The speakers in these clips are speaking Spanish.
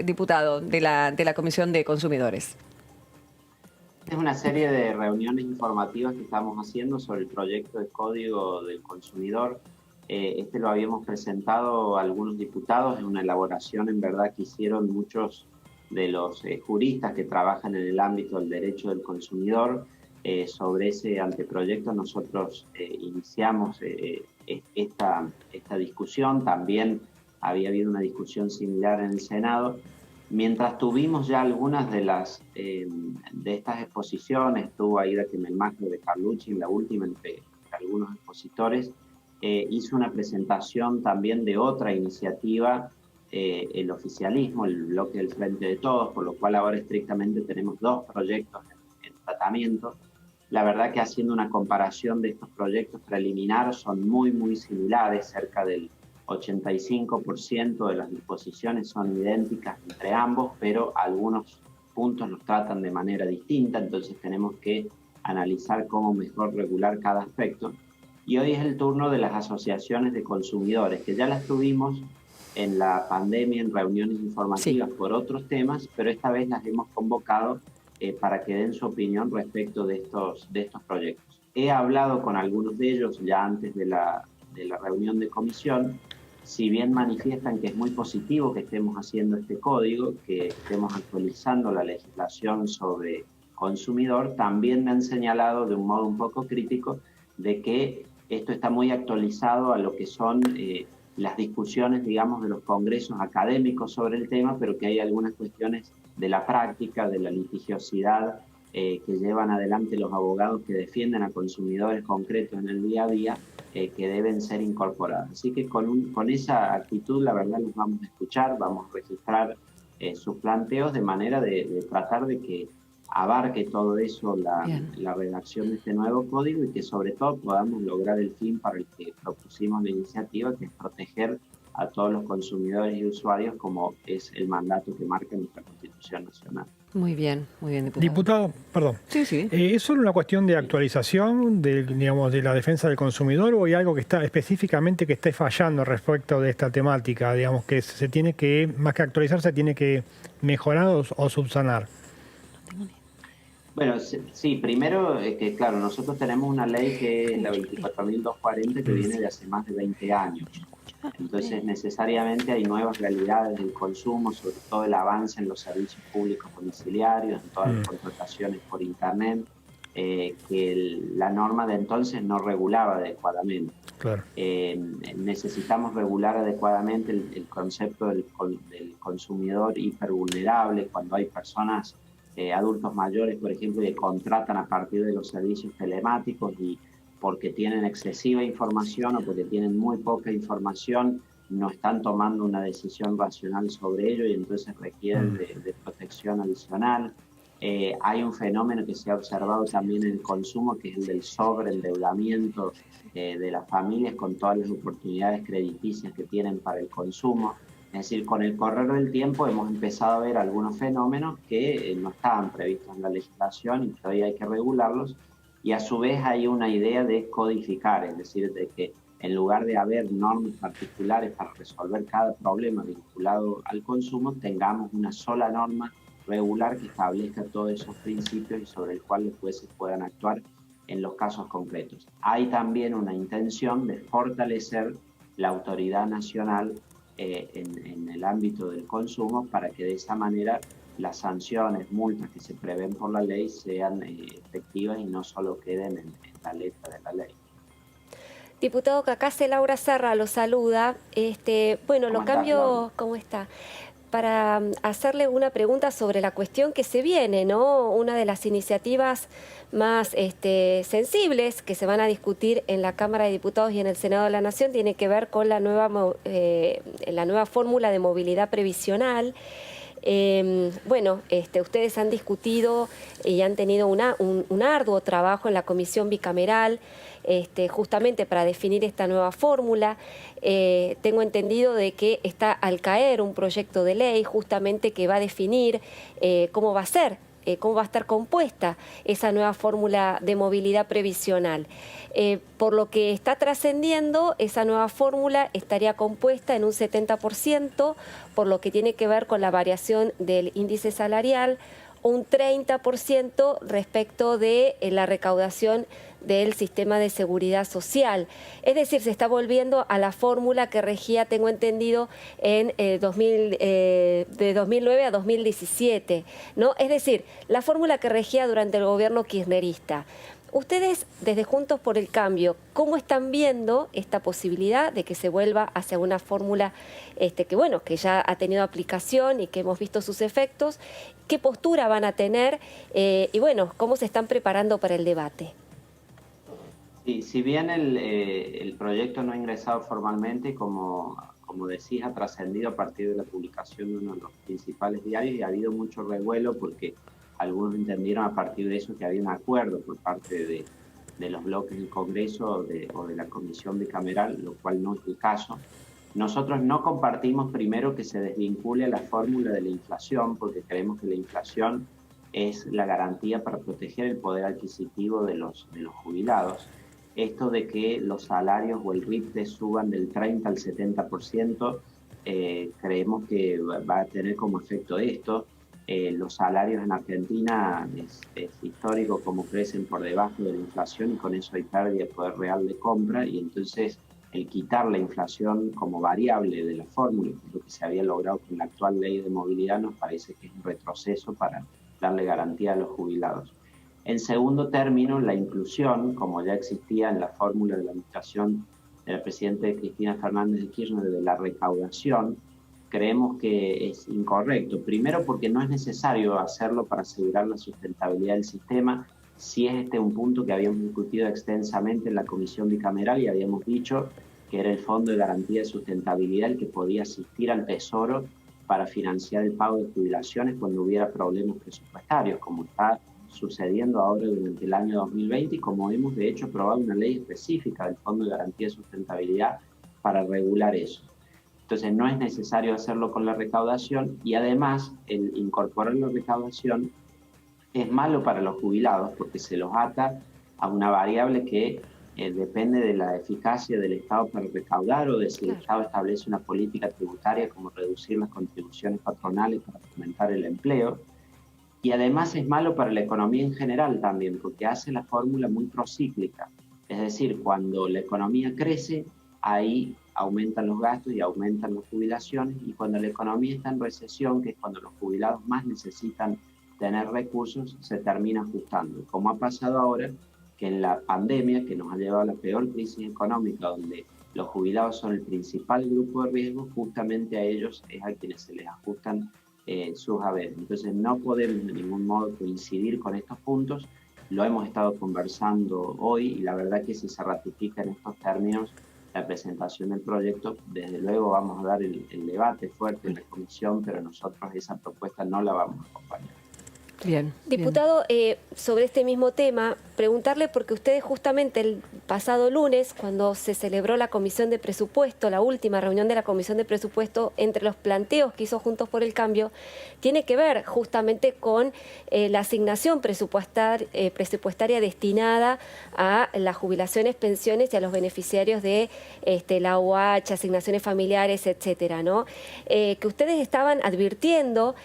diputado de la Comisión de Consumidores? Es una serie de reuniones informativas que estamos haciendo sobre el proyecto de Código del Consumidor. Este lo habíamos presentado a algunos diputados, es una elaboración en verdad que hicieron muchos de los juristas que trabajan en el ámbito del derecho del consumidor. Sobre ese anteproyecto nosotros iniciamos esta discusión. También había habido una discusión similar en el Senado. Mientras tuvimos ya algunas de estas exposiciones, estuvo Aida Kemelmacher de Carlucci en la última, entre algunos expositores, hizo una presentación también de otra iniciativa, el oficialismo, el bloque del Frente de Todos, por lo cual ahora estrictamente tenemos dos proyectos en tratamiento. La verdad que haciendo una comparación de estos proyectos preliminares son muy similares, cerca del 85% de las disposiciones son idénticas entre ambos, pero algunos puntos los tratan de manera distinta, entonces tenemos que analizar cómo mejor regular cada aspecto. Y hoy es el turno de las asociaciones de consumidores, que ya las tuvimos en la pandemia en reuniones informativas por otros temas, pero esta vez las hemos convocado para que den su opinión respecto de estos proyectos. He hablado con algunos de ellos ya antes de la reunión de comisión. Si bien manifiestan que es muy positivo que estemos haciendo este código, que estemos actualizando la legislación sobre consumidor, también me han señalado de un modo un poco crítico de que esto está muy actualizado a lo que son las discusiones, digamos, de los congresos académicos sobre el tema, pero que hay algunas cuestiones de la práctica, de la litigiosidad que llevan adelante los abogados que defienden a consumidores concretos en el día a día, que deben ser incorporadas. Así que con esa actitud, la verdad, los vamos a escuchar, vamos a registrar sus planteos de manera de tratar de que abarque todo eso la redacción de este nuevo código y que sobre todo podamos lograr el fin para el que propusimos la iniciativa, que es proteger a todos los consumidores y usuarios como es el mandato que marca nuestra Constitución Nacional. Muy bien, diputado. Diputado, perdón. Sí. ¿Es solo una cuestión de actualización digamos, de la defensa del consumidor o hay algo que está específicamente que esté fallando respecto de esta temática? Digamos que se tiene que, más que actualizar, se tiene que mejorar o subsanar. Bueno, sí, primero que claro, nosotros tenemos una ley que es la 24.240 que viene de hace más de 20 años. Entonces necesariamente hay nuevas realidades del consumo, sobre todo el avance en los servicios públicos domiciliarios, en todas las contrataciones por internet, que la norma de entonces no regulaba adecuadamente. Claro. Necesitamos regular adecuadamente el concepto del consumidor hipervulnerable cuando hay personas, adultos mayores, por ejemplo, que contratan a partir de los servicios telemáticos y porque tienen excesiva información o porque tienen muy poca información, no están tomando una decisión racional sobre ello y entonces requieren de protección adicional. Hay un fenómeno que se ha observado también en el consumo, que es el del sobreendeudamiento de las familias con todas las oportunidades crediticias que tienen para el consumo. Es decir, con el correr del tiempo hemos empezado a ver algunos fenómenos que no estaban previstos en la legislación y que hoy hay que regularlos. Y a su vez hay una idea de codificar, es decir, de que en lugar de haber normas particulares para resolver cada problema vinculado al consumo, tengamos una sola norma regular que establezca todos esos principios y sobre el cual los jueces puedan actuar en los casos concretos. Hay también una intención de fortalecer la autoridad nacional en el ámbito del consumo para que de esa manera las sanciones, multas que se prevén por la ley sean efectivas y no solo queden en la letra de la ley. Diputado Cacase, Laura Serra lo saluda. Bueno, lo cambio, ¿cómo está? Para hacerle una pregunta sobre la cuestión que se viene, ¿no? Una de las iniciativas más sensibles que se van a discutir en la Cámara de Diputados y en el Senado de la Nación tiene que ver con la nueva fórmula de movilidad previsional. Bueno, ustedes han discutido y han tenido un arduo trabajo en la comisión bicameral justamente para definir esta nueva fórmula. Tengo entendido de que está al caer un proyecto de ley justamente que va a definir cómo va a ser cómo va a estar compuesta esa nueva fórmula de movilidad previsional. Por lo que está trascendiendo, esa nueva fórmula estaría compuesta en un 70%, por lo que tiene que ver con la variación del índice salarial, un 30% respecto de la recaudación del sistema de seguridad social. Es decir, se está volviendo a la fórmula que regía, tengo entendido, en de 2009 a 2017, ¿no? Es decir, la fórmula que regía durante el gobierno kirchnerista. Ustedes, desde Juntos por el Cambio, ¿cómo están viendo esta posibilidad de que se vuelva hacia una fórmula que ya ha tenido aplicación y que hemos visto sus efectos? ¿Qué postura van a tener? Y bueno, ¿cómo se están preparando para el debate? Sí, si bien el proyecto no ha ingresado formalmente, como decís, ha trascendido a partir de la publicación de uno de los principales diarios y ha habido mucho revuelo porque algunos entendieron a partir de eso que había un acuerdo por parte de los bloques del Congreso o de la Comisión Bicameral, lo cual no es el caso. Nosotros no compartimos primero que se desvincule la fórmula de la inflación porque creemos que la inflación es la garantía para proteger el poder adquisitivo de los jubilados. Esto de que los salarios o el RIPTE suban del 30 al 70%, creemos que va a tener como efecto esto. Los salarios en Argentina es histórico como crecen por debajo de la inflación y con eso hay pérdida de poder real de compra y entonces el quitar la inflación como variable de la fórmula, que es lo que se había logrado con la actual ley de movilidad, nos parece que es un retroceso para darle garantía a los jubilados. En segundo término, la inclusión, como ya existía en la fórmula de la administración de la presidenta Cristina Fernández de Kirchner, de la recaudación, creemos que es incorrecto. Primero porque no es necesario hacerlo para asegurar la sustentabilidad del sistema. Sí es un punto que habíamos discutido extensamente en la Comisión Bicameral y habíamos dicho que era el Fondo de Garantía de Sustentabilidad el que podía asistir al Tesoro para financiar el pago de jubilaciones cuando hubiera problemas presupuestarios, como está sucediendo ahora durante el año 2020 y como hemos de hecho aprobado una ley específica del Fondo de Garantía de Sustentabilidad para regular eso. Entonces no es necesario hacerlo con la recaudación y además el incorporar la recaudación es malo para los jubilados porque se los ata a una variable que depende de la eficacia del Estado para recaudar o de si el Estado establece una política tributaria como reducir las contribuciones patronales para fomentar el empleo. Y además es malo para la economía en general también porque hace la fórmula muy procíclica. Es decir, cuando la economía crece, ahí aumentan los gastos y aumentan las jubilaciones y cuando la economía está en recesión, que es cuando los jubilados más necesitan tener recursos, se termina ajustando. Como ha pasado ahora, que en la pandemia, que nos ha llevado a la peor crisis económica, donde los jubilados son el principal grupo de riesgo, justamente a ellos es a quienes se les ajustan sus haberes. Entonces no podemos de ningún modo coincidir con estos puntos, lo hemos estado conversando hoy y la verdad que si se ratifica en estos términos la presentación del proyecto, desde luego vamos a dar el debate fuerte en la comisión, pero nosotros esa propuesta no la vamos a acompañar. Bien. Diputado, sobre este mismo tema, preguntarle porque ustedes justamente el pasado lunes, cuando se celebró la Comisión de Presupuesto, la última reunión de la Comisión de Presupuesto, entre los planteos que hizo Juntos por el Cambio, tiene que ver justamente con la asignación presupuestaria destinada a las jubilaciones, pensiones y a los beneficiarios de la UH, asignaciones familiares, etcétera, ¿no? Que ustedes estaban advirtiendo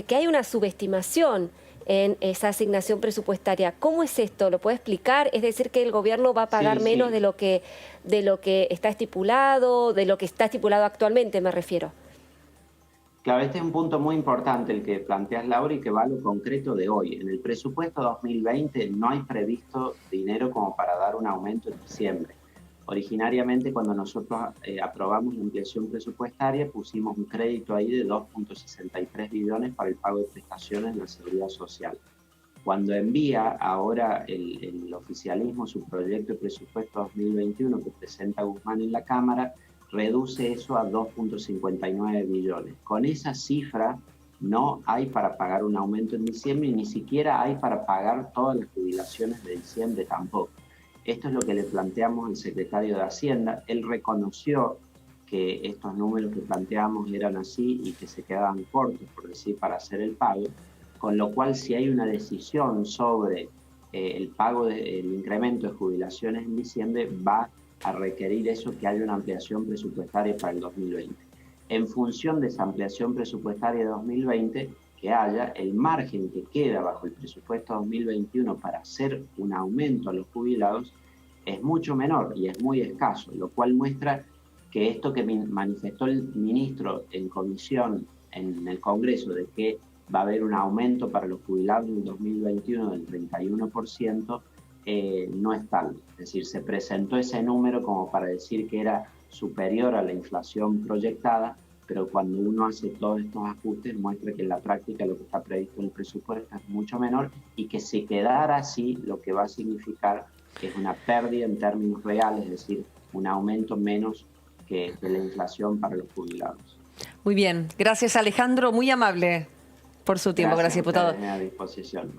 que hay una subestimación en esa asignación presupuestaria. ¿Cómo es esto? ¿Lo puede explicar? Es decir, que el gobierno va a pagar menos de lo que está estipulado, de lo que está estipulado actualmente, me refiero. Claro, este es un punto muy importante el que planteas, Laura, y que va a lo concreto de hoy. En el presupuesto 2020 no hay previsto dinero como para dar un aumento en diciembre. Originariamente, cuando nosotros aprobamos la ampliación presupuestaria, pusimos un crédito ahí de 2.63 billones para el pago de prestaciones de la Seguridad Social. Cuando envía ahora el oficialismo su proyecto de presupuesto 2021 que presenta Guzmán en la Cámara, reduce eso a 2.59 billones. Con esa cifra no hay para pagar un aumento en diciembre y ni siquiera hay para pagar todas las jubilaciones de diciembre tampoco. Esto es lo que le planteamos al secretario de Hacienda. Él reconoció que estos números que planteamos eran así y que se quedaban cortos, por decir, para hacer el pago, con lo cual si hay una decisión sobre el pago del incremento de jubilaciones en diciembre, va a requerir eso que haya una ampliación presupuestaria para el 2020. En función de esa ampliación presupuestaria de 2020, que haya el margen que queda bajo el presupuesto 2021 para hacer un aumento a los jubilados es mucho menor y es muy escaso, lo cual muestra que esto que manifestó el ministro en comisión en el Congreso de que va a haber un aumento para los jubilados en 2021 del 31%, no es tal. Es decir, se presentó ese número como para decir que era superior a la inflación proyectada, pero cuando uno hace todos estos ajustes muestra que en la práctica lo que está previsto en el presupuesto es mucho menor y que si quedara así lo que va a significar es una pérdida en términos reales, es decir, un aumento menos que la inflación para los jubilados. Muy bien, gracias Alejandro, muy amable por su tiempo, gracias diputado. A disposición.